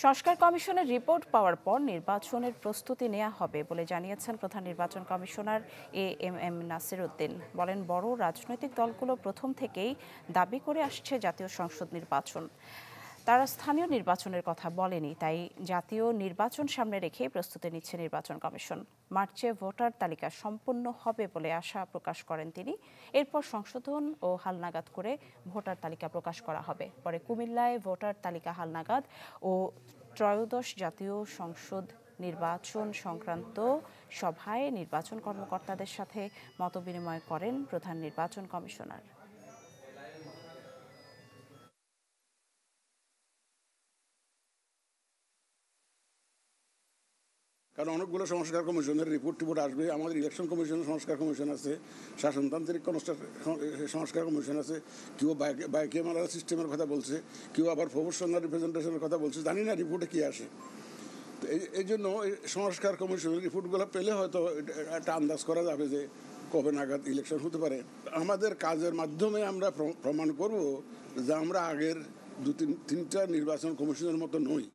সংস্কার কমিশনের রিপোর্ট পাওয়ার পর নির্বাচনের প্রস্তুতি নেওয়া হবে বলে জানিয়েছেন প্রধান নির্বাচন কমিশনার এএমএম নাসির উদ্দিন। বলেন, বড় রাজনৈতিক দলগুলো প্রথম থেকেই দাবি করে আসছে জাতীয় সংসদ নির্বাচন। তারা স্থানীয় নির্বাচনের কথা বলেনি, তাই জাতীয় নির্বাচন সামনে রেখে প্রস্তুতি নিচ্ছে নির্বাচন কমিশন। মার্চে ভোটার তালিকা সম্পূর্ণ হবে বলে আশা প্রকাশ করেন তিনি। এরপর সংশোধন ও হালনাগাদ করে ভোটার তালিকা প্রকাশ করা হবে। পরে কুমিল্লায় ভোটার তালিকা হালনাগাদ ও ত্রয়োদশ জাতীয় সংসদ নির্বাচন সংক্রান্ত সভায় নির্বাচন কর্মকর্তাদের সাথে মতবিনিময় করেন প্রধান নির্বাচন কমিশনার। কারণ অনেকগুলো সংস্কার কমিশনের রিপোর্ট আসবে। আমাদের ইলেকশন কমিশনের সংস্কার কমিশন আছে, শাসনতান্ত্রিক সংস্কার কমিশন আছে, কেউ বাইকেমারা সিস্টেমের কথা বলছে, কেউ আবার প্রফেশনাল রিপ্রেজেন্টেশনের কথা বলছে। জানি না রিপোর্টে কী আসে। তো এই জন্য সংস্কার কমিশনের রিপোর্টগুলো পেলে হয়তো একটা আন্দাজ করা যাবে যে কবে নাগাদ ইলেকশন হতে পারে। আমাদের কাজের মাধ্যমে আমরা প্রমাণ করব যে আমরা আগের তিনটা নির্বাচন কমিশনের মতো নই।